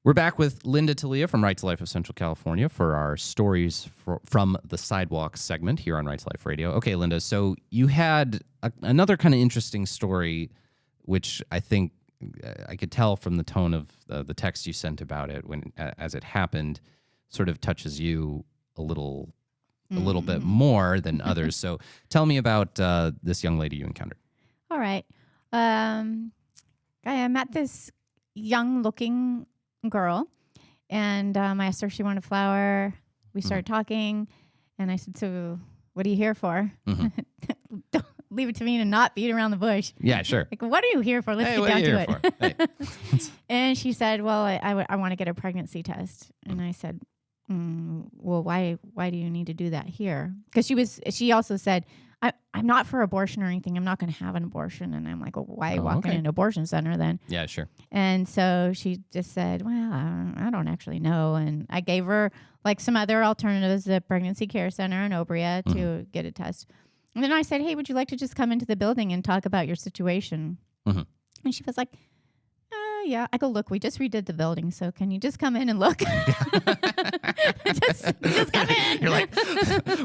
We're back with Linda Talia from Right to Life of Central California for our stories from the Sidewalk segment here on Right to Life Radio. Okay, Linda, so you had another kind of interesting story, which I think I could tell from the tone of the text you sent about it as it happened, sort of touches you a little bit more than others. So tell me about this young lady you encountered. All right. I met this young-looking girl, and I asked her if she wanted a flower. We started talking, and I said, so what are you here for? Don't leave it to me to not beat around the bush. Yeah, sure. Like, what are you here for? Let's get down to it. Hey. And she said, well, I want to get a pregnancy test. And I said, well, why do you need to do that here? Because she also said, I'm not for abortion or anything. I'm not going to have an abortion. And I'm like, well, why walk in an abortion center then? Yeah, sure. And so she just said, well, I don't actually know. And I gave her like some other alternatives, the pregnancy care center in Obria to get a test. And then I said, hey, would you like to just come into the building and talk about your situation? And she was like, yeah. I go, look, we just redid the building, so can you just come in and look? just come in. You're like,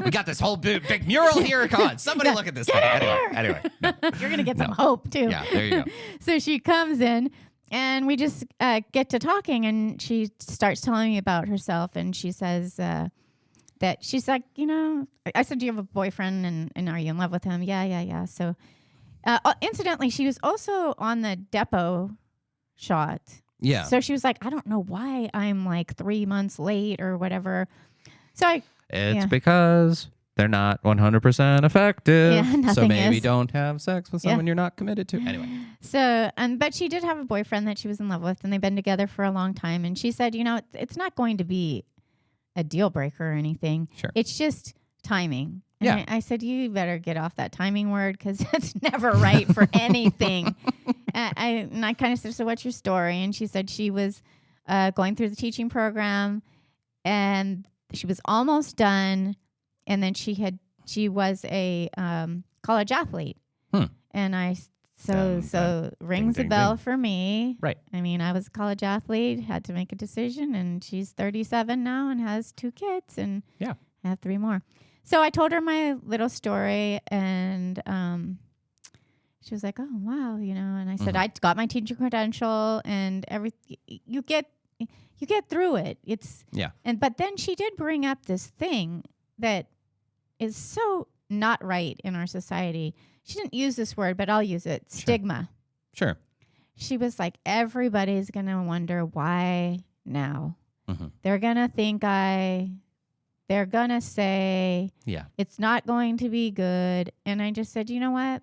we got this whole big mural here. Come on, somebody look at this thing. Anyway. No. You're going to get some hope, too. Yeah, there you go. So she comes in, and we just get to talking, and she starts telling me about herself, and she says that she's like, I said, do you have a boyfriend, and are you in love with him? Yeah. So incidentally, she was also on the depot shot. Yeah. So she was like, I don't know why I'm like 3 months late or whatever. So it's because they're not 100% effective. Yeah, so maybe don't have sex with someone you're not committed to. Anyway. So, but she did have a boyfriend that she was in love with, and they've been together for a long time. And she said, it's not going to be a deal breaker or anything. Sure. It's just timing. And yeah. I said, you better get off that timing word because it's never right for anything. And I kind of said, so what's your story? And she said she was going through the teaching program, and she was almost done. And then she was a college athlete. And so rings a bell for me. Right. I mean, I was a college athlete, had to make a decision, and she's 37 now and has 2 kids, and I have 3 more. So I told her my little story, and she was like, oh, wow, and I said, I got my teaching credential and everything. You get through it. But then she did bring up this thing that is so not right in our society. She didn't use this word, but I'll use it. Stigma. Sure. She was like, everybody's going to wonder why now. They're going to think they're going to say, it's not going to be good. And I just said, you know what?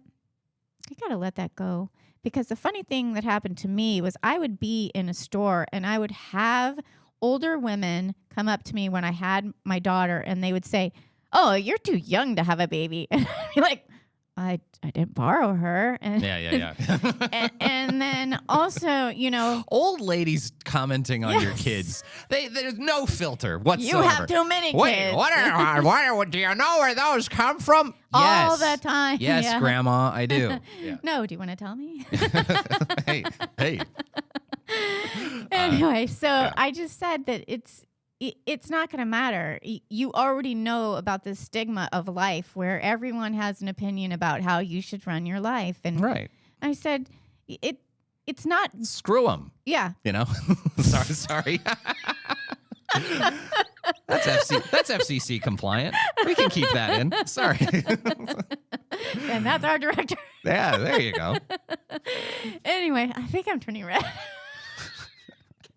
I got to let that go. Because the funny thing that happened to me was I would be in a store and I would have older women come up to me when I had my daughter, and they would say, oh, you're too young to have a baby. And I'd be like, I didn't borrow her. And Yeah. and then also, old ladies commenting on your kids. There's no filter whatsoever. You have too many kids. Wait, what do you know where those come from? All the time. Yes, Grandma, I do. Yeah. No, do you want to tell me? Hey. Anyway, so I just said that it's not going to matter. You already know about the stigma of life where everyone has an opinion about how you should run your life. And I said, it's not. Screw them. Yeah. Sorry. That's FCC compliant. We can keep that in. Sorry. And that's our director. Yeah, there you go. Anyway, I think I'm turning red. Can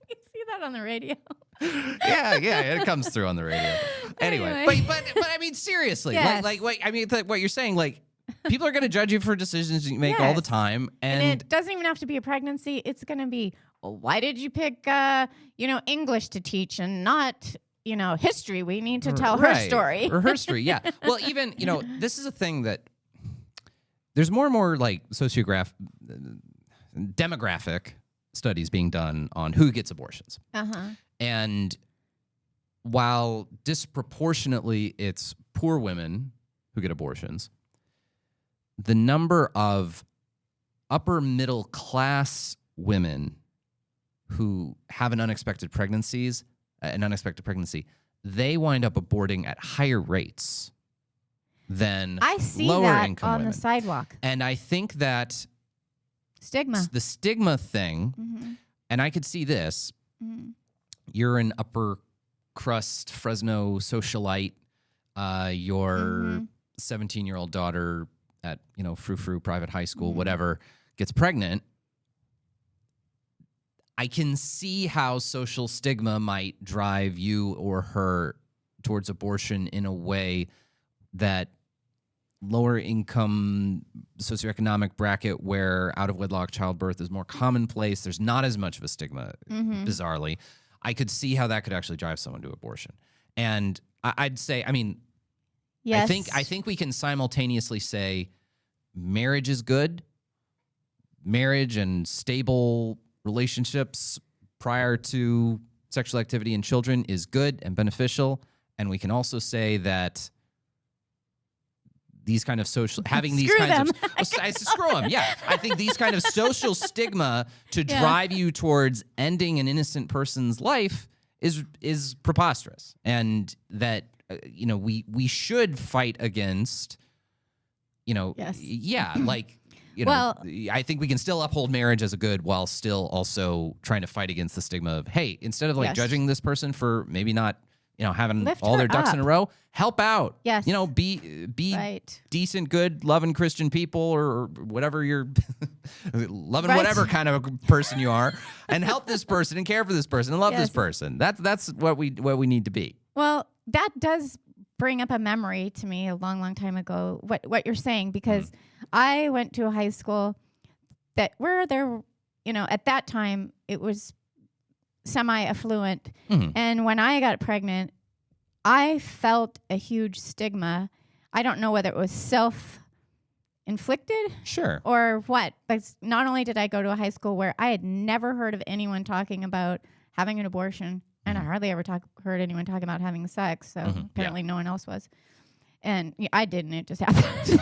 you see that on the radio? Yeah, it comes through on the radio. Anyway. But I mean, seriously, yes. What you're saying, like, people are going to judge you for decisions you make all the time, and it doesn't even have to be a pregnancy. It's going to be, well, why did you pick, English to teach and not, history? We need to tell her story. Or her story, yeah. Well, even this is a thing that there's more and more like demographic studies being done on who gets abortions. And while disproportionately it's poor women who get abortions, the number of upper middle class women who have an unexpected pregnancy, they wind up aborting at higher rates than I see lower that income on women. the sidewalk. And I think that the stigma thing, and I could see this. You're an upper crust Fresno socialite. Your 17-year-old daughter at, frou-frou private high school, whatever, gets pregnant. I can see how social stigma might drive you or her towards abortion in a way that lower income socioeconomic bracket where out-of-wedlock childbirth is more commonplace. There's not as much of a stigma, bizarrely. I could see how that could actually drive someone to abortion. And I'd say, yes. I think we can simultaneously say marriage is good. Marriage and stable relationships prior to sexual activity in children is good and beneficial. And we can also say that these kind of social, having these kinds of, screw them. Yeah. I think these kind of social stigma to drive you towards ending an innocent person's life is preposterous. And that, we should fight against, I think we can still uphold marriage as a good while still also trying to fight against the stigma of, hey, instead of judging this person for maybe not, having Lift all their ducks up. in a row, help out. Yes. Be right. Decent, good, loving Christian people or whatever you're loving, whatever kind of person you are, and help this person and care for this person and love this person. That's what we need to be. Well, that does bring up a memory to me a long, long time ago, what you're saying, because I went to a high school where there, at that time it was semi-affluent. And when I got pregnant, I felt a huge stigma. I don't know whether it was self-inflicted or what, but not only did I go to a high school where I had never heard of anyone talking about having an abortion, and I hardly ever heard anyone talking about having sex, so apparently no one else was. And I didn't, it just happened.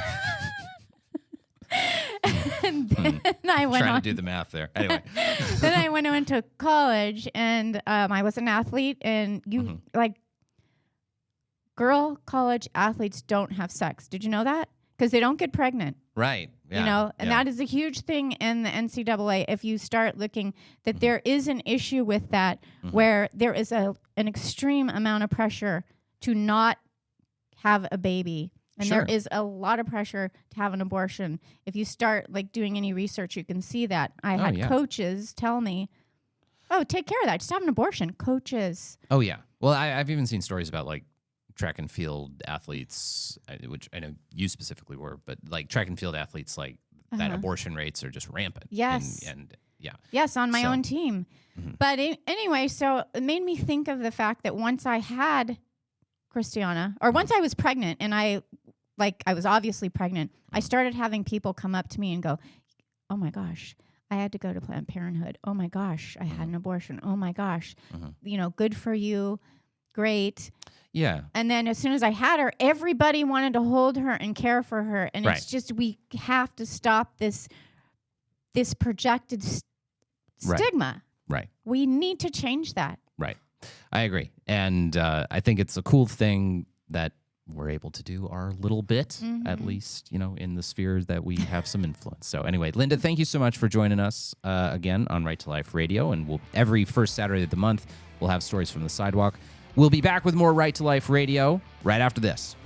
And then I went trying to do the math there. Anyway. Then I went on to college, and I was an athlete, and girl college athletes don't have sex. Did you know that? Because they don't get pregnant. Right. Yeah. And that is a huge thing in the NCAA. If you start looking, that there is an issue with that, where there is an extreme amount of pressure to not have a baby. And there is a lot of pressure to have an abortion. If you start doing any research, you can see that. I had coaches tell me, "Oh, take care of that. Just have an abortion." Coaches. Oh yeah. Well, I've even seen stories about track and field athletes, which I know you specifically were, but track and field athletes, that abortion rates are just rampant. Yes. And yeah. Yes, on my own team. But anyway, so it made me think of the fact that once I had Christiana, or once I was pregnant, and I was obviously pregnant, I started having people come up to me and go, "Oh my gosh, I had to go to Planned Parenthood. Oh my gosh, I had an abortion. Oh my gosh, good for you. Great." Yeah. And then as soon as I had her, everybody wanted to hold her and care for her. And it's just, we have to stop this projected stigma. Right. We need to change that. Right. I agree. And I think it's a cool thing that we're able to do our little bit, at least, in the sphere that we have some influence. So anyway, Linda, thank you so much for joining us again on Right to Life Radio. And every first Saturday of the month, we'll have stories from the sidewalk. We'll be back with more Right to Life Radio right after this.